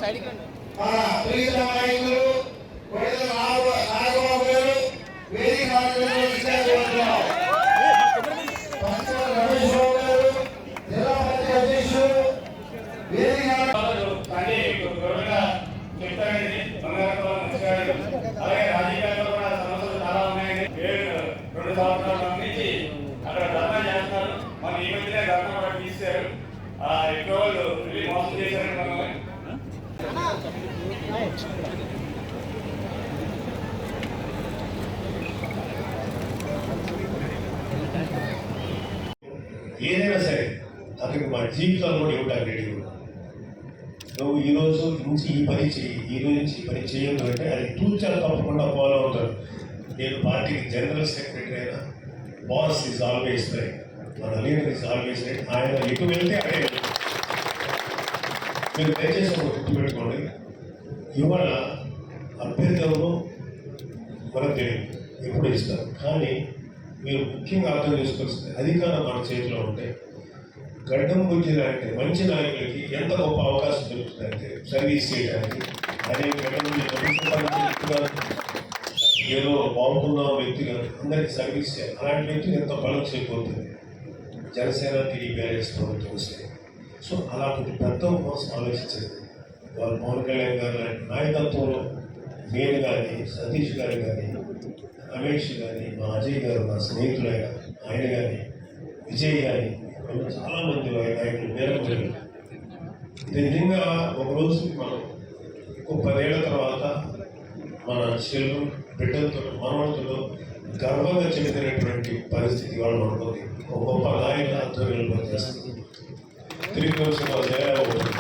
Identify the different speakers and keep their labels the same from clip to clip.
Speaker 1: అలాగే రాజకీయాల్లో కూడా సమస్యలు చాలా ఉన్నాయండి. 2 సంవత్సరాల నుంచి అక్కడ ధర్నా చేస్తున్నారు. మన ఈ మధ్యనే ధర్నా కూడా తీశారు. ఎక్కువ వాళ్ళు మోసం చేశారని మనల్ని.
Speaker 2: ఏదైనా సరే అతనికి మా జీవితాలు కూడా ఇవ్వడానికి రెడీ ఉన్నాం. నువ్వు ఈ రోజు నుంచి ఈ పని చేయి, ఈ రోజు నుంచి ఈ పని చేయొద్దు అంటే అది తూచాలు తప్పకుండా ఫాలో అవుతారు. నేను పార్టీకి జనరల్ సెక్రటరీ అయినా బాస్ ఈజ్ ఆల్వేస్ రైట్, మన లీడర్ ఈజ్ ఆల్వేస్ రైట్. ఆయన ఎటు వెళ్తే అదే మీరు దయచేసి ఒక గుర్తుపెట్టుకోండి. ఇవాళ అభ్యర్థులను మనకు తెలియదు, ఎప్పుడు ఇస్తారు. కానీ మీరు ముఖ్యంగా అర్థం చేసుకోవాల్సింది, అధికారం మన చేతిలో ఉంటే గడ్డం గురించి అంటే మంచి నాయకులకి ఎంత గొప్ప అవకాశం దొరుకుతుందంటే సర్వీస్ చేయడానికి. అదే గడ్డం ఏదో బాగున్న వ్యక్తిగా అందరికీ సర్వీస్ చేయాలి. అలాంటి వ్యక్తులు ఎంత బలం చేయబోతుంది జనసేన టీడీపీ ప్రభుత్వం వస్తే. సో అలా కొంచెం పెద్ద కోసం ఆలోచించండి. వాళ్ళు పవన్ కళ్యాణ్ గారు లాంటి నాయకత్వంలో నేను కానీ, సతీష్ గారు కానీ, రమేష్ కానీ, మా అజయ్ గారు, నా స్నేహితులైన ఆయన కానీ, విజయ్ కానీ, చాలామంది నాయకులు మేరకు నిజంగా ఒకరోజు మనం ఇంకో 10 ఏళ్ల తర్వాత మన చిల్డ్రన్ బిడ్డలతో మనవలతో గర్వంగా చెందినటువంటి పరిస్థితి వాళ్ళు అనుకుంది. ఒక గొప్ప నాయక ఆధ్వర్యంలో పనిచేస్తుంది. తిరిగి వచ్చి వాళ్ళ తయారు అవుతుంది.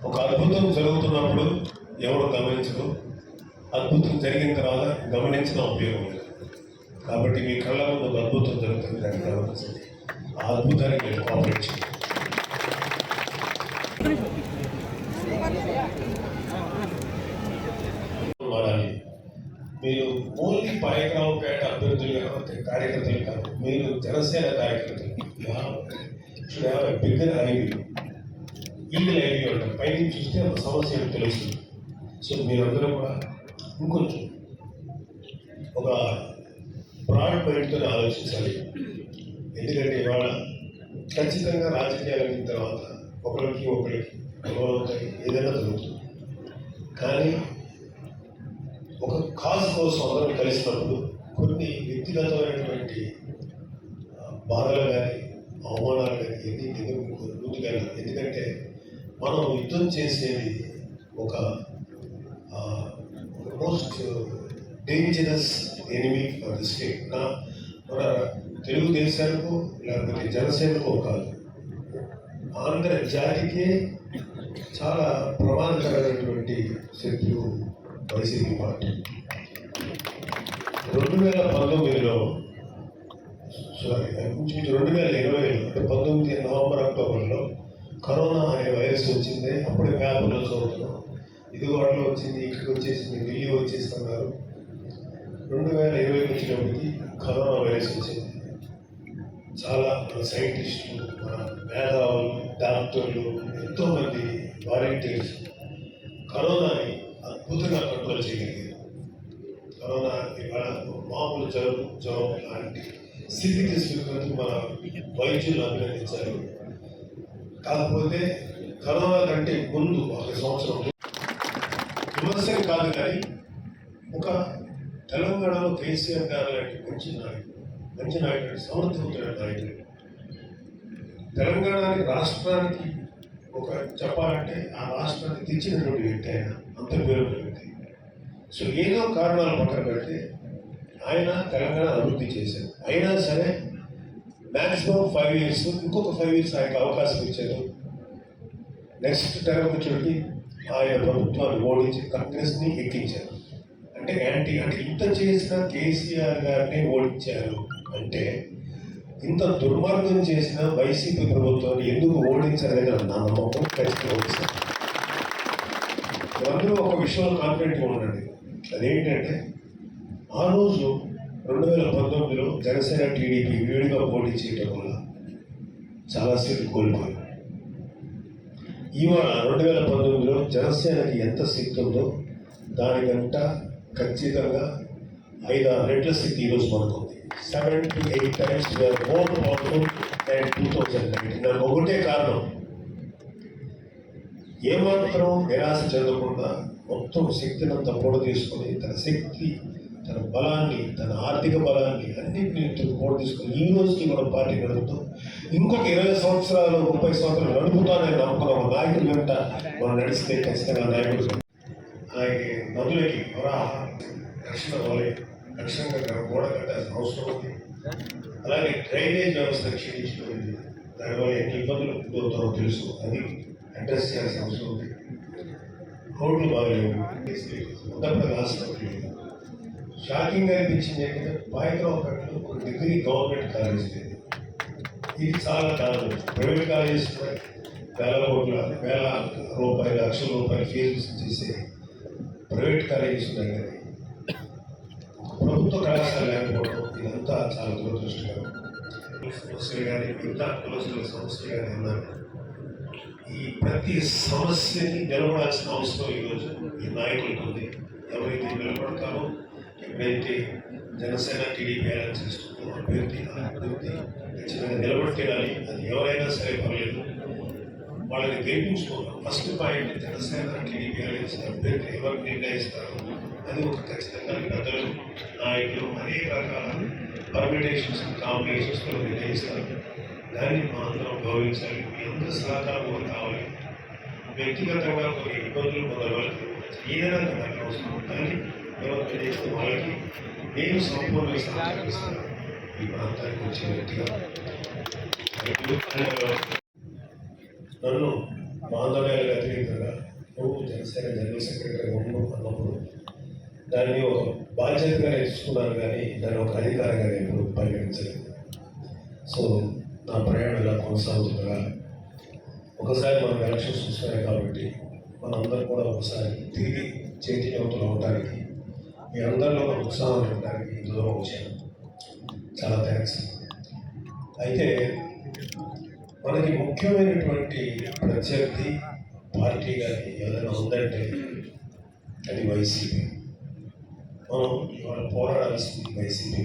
Speaker 2: ఒక అద్భుతం జరుగుతున్నప్పుడు ఎవరు గమనించరు, అద్భుతం జరిగిన తర్వాత గమనించిన ఉపయోగం లేదు. కాబట్టి మీ కళ్ళ ముందు ఒక అద్భుతం జరుగుతుంది, దాన్ని గమనించండి. ఆ అద్భుతానికి మీరు కోఆపరేట్ చేయండి. మీరు ఓన్లీ పాయకరావుపేట అభ్యర్థులు కార్యకర్తలు కాదు, మీరు జనసేన కార్యకర్తలు. బిగ్గర ఐవి ఈగల్ ఐవి ఉంటారు. పైకి చూస్తే ఒక సమస్య తెలుస్తుంది. సో మీరందరూ కూడా ఇంకొంచెం ఒక బ్రాడ్ మైండ్తో ఆలోచించాలి. ఎందుకంటే ఇవాళ ఖచ్చితంగా రాజకీయాలు అయిన తర్వాత ఒకరికి గొడవలవుతాయి, ఏదైనా జరుగుతుంది. కానీ ఒక కాజ్ కోసం అందరం కలిసినప్పుడు కొన్ని వ్యక్తిగతమైనటువంటి బాధలు కానీ, అవమానాలు కానీ ఎన్ని ముందుకెళ్ళాలి. ఎందుకంటే మనం యుద్ధం చేసేది ఒక most dangerous enemy for the state. మన తెలుగుదేశానికో లేకపోతే జనసేనకో కాదు, ఆంధ్ర జాతికే చాలా ప్రమాదకరమైనటువంటి శత్రువు వైసీపీ పార్టీ. 2019లో 2020 నవంబర్ అక్టోబర్లో కరోనా అనే వైరస్ వచ్చింది. అప్పుడే పేపర్లో చదువుతున్నాం, ఇదిగోడలో వచ్చింది, ఇక్కడికి వచ్చేసింది, ఢిల్లీ వచ్చేస్తున్నారు. 2020 వచ్చినప్పటికీ కరోనా వైరస్ వచ్చింది. చాలా సైంటిస్టులు, మన మేధావులు, డాక్టర్లు, ఎంతోమంది వాలంటీర్స్ కరోనాని అద్భుతంగా కంట్రోల్ చేయగలిగారు. కరోనా ఇవాళ మామూలు జ్వరం లాంటి స్థితి తీసుకున్నందుకు మన వైద్యులను అభినందించారు. కాకపోతే కరోనా కంటే ముందు 1 సంవత్సరం విమర్శలు కాదు, కానీ ఒక తెలంగాణలో కేసీఆర్ గారు లాంటి మంచి నాయకుడు, సమర్థవంతుడైన నాయకుడు. తెలంగాణకి రాష్ట్రానికి ఒక చెప్పాలంటే ఆ రాష్ట్రాన్ని తెచ్చినటువంటి వ్యక్తి ఆయన, అంత పేరు వ్యక్తి. సో ఏదో కారణాలు పక్కన పెడితే ఆయన తెలంగాణ అభివృద్ధి చేశారు. అయినా సరే మ్యాక్సిమం 5 years, ఇంకొక 5 years ఆయనకు అవకాశం ఇచ్చారు. నెక్స్ట్ టర్మ్ వచ్చేటి ఆయన ప్రభుత్వాన్ని ఓడించి కాంగ్రెస్ని ఎక్కించారు. అంటే అంటే ఇంత చేసిన కేసీఆర్ గారిని ఓడించారు అంటే ఇంత దుర్మార్గం చేసిన వైసీపీ ప్రభుత్వాన్ని ఎందుకు ఓడించారని నా నమ్మకం ఖచ్చితంగా వస్తుంది. అందరూ ఒక విషయంలో కాన్ఫిడెంట్గా ఉండండి. అదేంటంటే ఆ రోజు 2019లో జనసేన టీడీపీ విడిగా పోటీ చేయడం వల్ల చాలా సీట్లు కోల్పోయారు. ఇవాళ 2019లో జనసేనకి ఎంత శక్తి ఉందో దానికంట ఖచ్చితంగా 5-6 రెట్ల శక్తి ఈరోజు మనకుంది. 7 to 8 times we are more powerful than 2019. దానికి ఒకటే కారణం, ఏమాత్రం నిరాశ చెందకుండా మొత్తం శక్తినంతా కూడా తీసుకొని తన శక్తి, తన బలాన్ని, తన ఆర్థిక బలాన్ని అన్నింటినీ కూడా తీసుకొని ఈ రోజుకి మనం పార్టీ నడుపుతాం. ఇంకొక 20 సంవత్సరాలు 30 సంవత్సరాలు నడుపుతానని నమ్ముకున్న ఒక నాయకుడి వెంట మనం నడిస్తే ఖచ్చితంగా నాయకుడు అలాగే నదులకి రక్షణ వలె రక్షణగా గోడ కట్టాల్సిన అవసరం ఉంది. అలాగే డ్రైనేజ్ వ్యవస్థ క్షీణించిపోయింది, దానివల్ల ఎన్ని ఇబ్బందులు అవుతారో తెలుసు, అది అడ్రస్ చేయాల్సిన అవసరం ఉంది. రోడ్లు బాగలేవు, ఉన్నప్పుడు ఆసుపత్రి లేదు. షాకింగ్గా అనిపించింది ఏంటంటే పాయకరావుపేటలో ఒక డిగ్రీ గవర్నమెంట్ కాలేజ్ లేదు. ఇది చాలా కాదు, ప్రైవేట్ కాలేజెస్ వేల రూపాయలు, లక్షల రూపాయలు ఫీజు చేసే ప్రైవేట్ కాలేజెస్ ఉన్నాయి. కానీ ప్రభుత్వ కళాశాల లేకపోవడం ఇదంతా చాలా దురదృష్టకరం. సమస్యలు కానీ మిగతా కులస్తుల సమస్యలు కానీ ఉన్నారు. ఈ ప్రతి సమస్యని నిలబడాల్సిన అవసరం ఈరోజు ఈ నాయకులకు ఉంది. ఎవరైతే నిలబడతారో, ఎప్పుడైతే జనసేన టీడీపీ అలయన్స్ చేస్తుందో అభ్యర్థి ఖచ్చితంగా నిలబడితేయాలి. అది ఎవరైనా సరే పర్లేదు, వాళ్ళని గెలిపించుకోవాలి. First point, Janasena TDP alliance అభ్యర్థి ఎవరు నిర్ణయిస్తారు అది ఒక ఖచ్చితంగా పెద్దలు, నాయకులు అనేక రకాల పర్మిటేషన్స్, కాంబినేషన్స్తో నిర్ణయిస్తారు. దాన్ని మా అందరం గౌరవించాలి. మీ అందరూ సహకారం కూడా కావాలి. వ్యక్తిగతంగా కొన్ని ఇబ్బందులు మొదలవాలి, ఏదైనా నాకు అవసరం, కానీ ఎవరు చేస్తే వాళ్ళకి నేను సంపూర్ణ సహకరిస్తాను. ఈ ప్రాంతానికి వచ్చిన వ్యక్తిగా నన్ను మాధవ్యాలకు వ్యతిరేకంగా నువ్వు జనసేన జనరల్ సెక్రటరీగా ఉండు అన్నప్పుడు దాన్ని ఒక బాధ్యతగా నేర్చుకున్నాను, కానీ దాన్ని ఒక అధికారంగా నేను పరిగణించలేదు. సో నా ప్రయాణం ఇలా కొనసాగుతుండగా ఒకసారి మనం ఎలక్షన్స్ వస్తున్నాయి కాబట్టి మనందరం కూడా ఒకసారి తిరిగి చైతన్యవంతులు అవడానికి, మీ అందరిలో ఉత్సాహం ఉండడానికి ఇందులో వచ్చాను. చాలా థ్యాంక్స్. అయితే మనకి ముఖ్యమైనటువంటి ప్రత్యర్థి పార్టీ కానీ ఏదైనా ఉందంటే అది వైసీపీ. మనం ఇవాళ పోరాడాల్సింది వైసీపీ.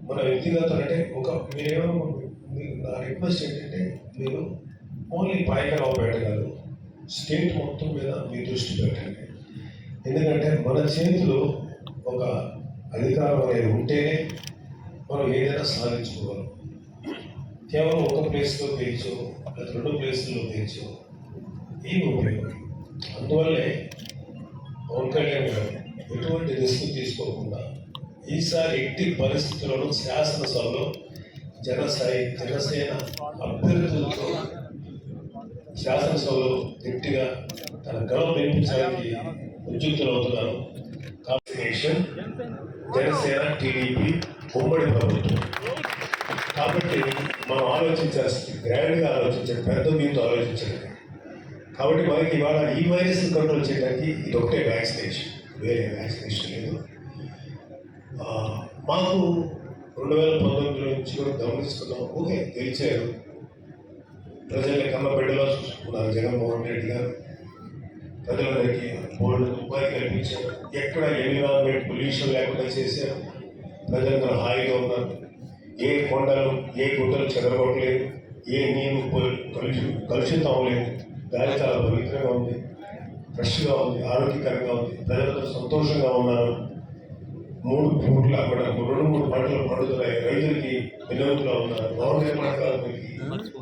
Speaker 2: మన వ్యక్తిగతం అంటే నా రిక్వెస్ట్ ఏంటంటే మీరు ఓన్లీ పాయకరావుపేట కాదు, స్టేట్ మొత్తం మీద మీ దృష్టి పెట్టండి. ఎందుకంటే మన చేతిలో ఒక అధికారం అనేది ఉంటేనే మనం ఏదైనా సాధించుకోగలం. కేవలం ఒక ప్లేస్లో గెలిచో లేదా 2 ప్లేసుల్లో గెలిచో ఏమి ఉపయోగం. అందువల్లే పవన్ కళ్యాణ్ గారు ఎటువంటి రిస్క్ తీసుకోకుండా ఈసారి ఎట్టి పరిస్థితులను శాసనసభలో జనసేన అభ్యర్థులతో శాసనసభలో గట్టిగా తన గళం వినిపించడానికి ఉద్యుక్తులు అవుతున్నారు. కాంబినేషన్ జనసేన టీడీపీ ఉమ్మడి ప్రభుత్వం కాబట్టి మనం ఆలోచించాల్సింది గ్రాండ్గా ఆలోచించాలి, పెద్ద మీతో ఆలోచించాలి. కాబట్టి మనకి ఇవాళ ఈ వైరస్ కంట్రోల్ చేయడానికి ఇది ఒకటే వ్యాక్సినేషన్, వేరే వ్యాక్సినేషన్ లేదు. మాకు 2019 నుంచి కూడా గమనిస్తున్నాం. ఓకే, గెలిచారు, ప్రజల్ని కన్న బిడ్డలో చూసుకున్నారు జగన్మోహన్ రెడ్డి గారు. ప్రజలందరికీ బోర్డు ఉపాధి కల్పించారు, ఎక్కడ ఎన్విరాన్మెంట్ పొల్యూషన్ లేకుండా చేశారు, ప్రజలందరూ హాయిగా ఉన్నారు. ఏ కొండలు ఏ గుట్టలు చెదరగొట్టలేదు, ఏ నీరు కలుషితం అవ్వలేదు, గాలి చాలా పవిత్రంగా ఉంది, ఫ్రెష్గా ఉంది, ఆరోగ్యకరంగా ఉంది, ప్రజలందరూ సంతోషంగా ఉన్నారు. 3 పూట్ల అక్కడ 2-3 పంటలు పండుతున్నాయి, రైతులకి వినోదంగా ఉన్నారు, భవన నిర్మాణ కార్మికులకి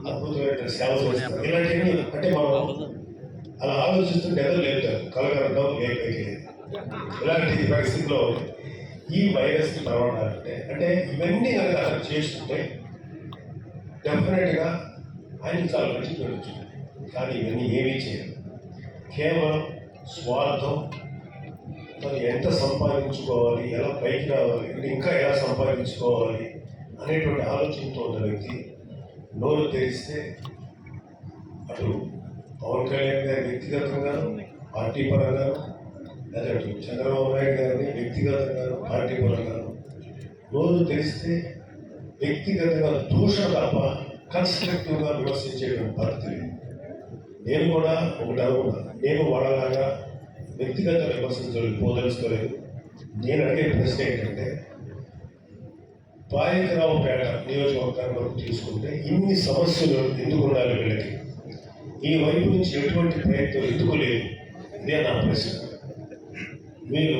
Speaker 2: అద్భుతమైన సేవలు చేస్తున్నారు. ఇలాంటివన్నీ అంటే మనం అలా ఆలోచిస్తుంటే ఎదురు లేపుతారు, కలగడం లేకపోతే ఇలాంటి పరిస్థితిలో ఈ వైరస్కి ప్రమాదాలంటే అంటే ఇవన్నీ కనుక అసలు చేస్తుంటే డెఫినెట్గా ఆయన చాలా మంచి పెరుగుతుంది. కానీ ఇవన్నీ ఏమీ చేయరు, కేవలం స్వార్థం, మరి ఎంత సంపాదించుకోవాలి, ఎలా పైకి రావాలి, ఇంకా ఎలా సంపాదించుకోవాలి అనేటువంటి ఆలోచనతో ఉన్న వ్యక్తి నోరు తెరిస్తే అటు పవన్ కళ్యాణ్ గారి వ్యక్తిగతంగా పార్టీ పరంగా లేదా అటు చంద్రబాబు నాయుడు గారిని వ్యక్తిగతంగా పార్టీ పరంగా నోరు తెరిస్తే వ్యక్తిగతంగా దూషణ తప్ప కన్స్ట్రక్టివ్గా విమర్శించేటువంటి పద్ధతి. నేను కూడా ఒకటి అనుకున్నా, నేను వాళ్ళలాగా వ్యక్తిగత విమర్శించడానికి పోదలుచుకోలేదు. నేను అడిగే ప్రశ్న ఏంటంటే, పాయకరావుపేట నియోజకవర్గాన్ని వరకు తీసుకుంటే ఇన్ని సమస్యలు ఎందుకు ఉండాలి వీళ్ళకి? ఈ వైపు నుంచి ఎటువంటి ప్రయత్నం ఎందుకు లేదు? ఇదే నా ప్రశ్న. మీరు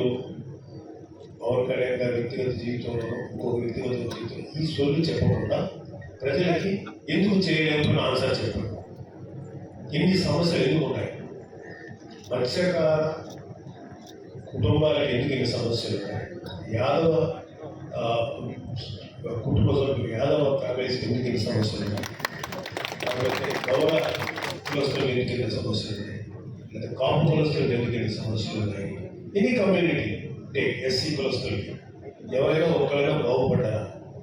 Speaker 2: పవన్ కళ్యాణ్ గారి వ్యక్తిగత జీవితంలో ఇంకొక వ్యక్తిగత జీవితంలో ఈ సొల్లు చెప్పకుండా ప్రజలకి ఎందుకు చేయలేమని ఆన్సర్ చెప్పండి. ఇన్ని సమస్యలు ఎందుకు ఉన్నాయి? మత్స్యకార కుటుంబాలకు ఎందుకు ఇన్ని సమస్యలు ఉన్నాయి? యాదవ కుటుంబ సభ్యులు యాదవ ఫ్యామిలీస్ ఎందుకు ఇన్ని సమస్యలు ఉన్నాయి? కాబట్టి గౌరవ కులస్తులు ఎందుకు ఇన్ని సమస్యలు ఉన్నాయి? లేదా కాపు కులస్తులకు ఎందుకు ఇన్ని సమస్యలు ఉన్నాయి? ఎనీ కమ్యూనిటీ అంటే ఎస్సీ కులస్తులకి ఎవరైనా ఒకరైనా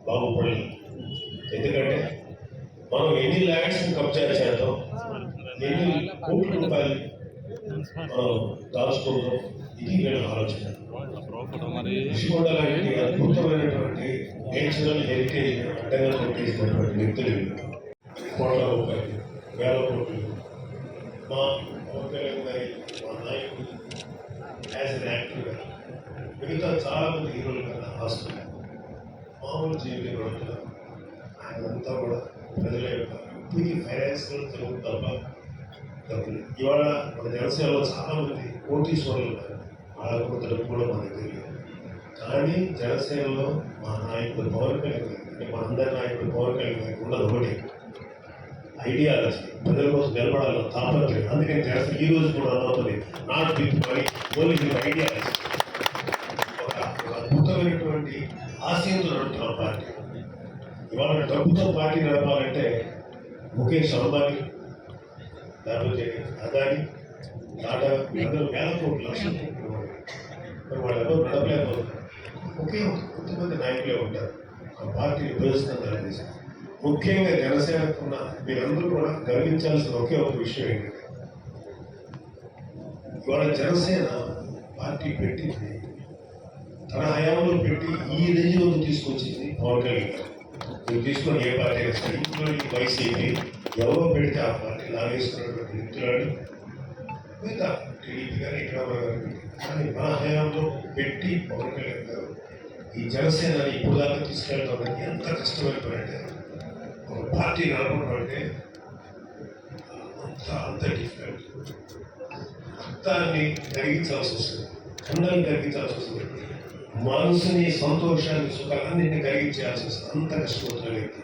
Speaker 2: బాగుపడలేదు. ఎందుకంటే మనం ఎన్ని ల్యాండ్స్ని కబ్జా చేద్దాం, ఎన్ని కోట్ల రూపాయలు దాచుకుంటాం, ఇది నేను ఆలోచన. ఋషికొండ లాంటి అద్భుతమైనటువంటి నేచురల్ హెరిటేజ్ అడ్డంగా కొట్టేసినటువంటి వ్యక్తులు కోట్ల రూపాయలు, వేల కోట్లు. మా పవన్ కళ్యాణ్ గారి మా నాయకుడు యాజ్ అన్ యాక్టర్గా మిగతా చాలామంది హీరోలు కదా హాస్పిటల్ మామూలు జీవితంలో ఆయనంతా కూడా ప్రజల యొక్క ఇది ఫైనాన్షియల్ తెలుగు తప్ప డబ్బులు. ఇవాళ మన జనసేనలో చాలామంది కోటీశ్వరులు ఉన్నారు, వాళ్ళ కూడా తెలుగు కూడా మన దగ్గర లేదు. కానీ జనసేనలో మా నాయకుడు పవన్ కళ్యాణ్ గారు అంటే మా అందరి నాయకుడు పవన్ కళ్యాణ్ గారికి ఉన్నది ఒకటి ఐడియాలజీ, ప్రజల కోసం నిలబడాలని తాపత్రయం. అందుకని జనసేన ఈ రోజు కూడా అవుతుంది not with money only with ideology. ఒక అద్భుతమైనటువంటి ఆశయంతో నడుపుతున్న పార్టీ. ఇవాళ డబ్బుతో పార్టీ నడపాలంటే ముఖేష్ అంబానీ లేకపోతే అదాని టాటా అందరూ వేల కోట్లు లక్షల కోట్లు మరి వాళ్ళు ఎవరు నడపలేకపోతున్నారు. ఒకే కొంతమంది నాయకులే ఉంటారు ఆ పార్టీని ఉపయోగిస్తున్నారు. ముఖ్యంగా జనసేనకున్న మీరందరూ కూడా గమనించాల్సిన ఒకే ఒక విషయం ఏంటంటే, ఇవాళ జనసేన పార్టీ పెట్టింది తన హయాంలో పెట్టి ఈ రేంజ్లో తీసుకొచ్చింది పవన్ కళ్యాణ్ గారు. మీరు తీసుకొని ఏ పార్టీ అయినా సరే, ఇంట్లో వైసీపీ ఎవరో పెడితే ఆ పార్టీ లాగేసుకున్నటువంటి వ్యక్తులను మిగతా టీడీపీ కానీ ఇక్కడ కానీ మన హయాంలో పెట్టి పవన్ కళ్యాణ్ గారు ఈ జనసేనని ఇప్పుడు దాకా తీసుకెళ్ళడం ఎంత కష్టమైపోయిందంటే, ఒక పార్టీ నడపడం అంటే అంత డిఫికల్ట్. రక్తాన్ని కరిగించాల్సి వస్తుంది, అందరిని కరిగించాల్సి వస్తుంది, మనసుని సంతోషాన్ని సుఖాలన్నింటినీ కలిగించాల్సి వస్తుంది. అంత కష్టపడుతున్న వ్యక్తి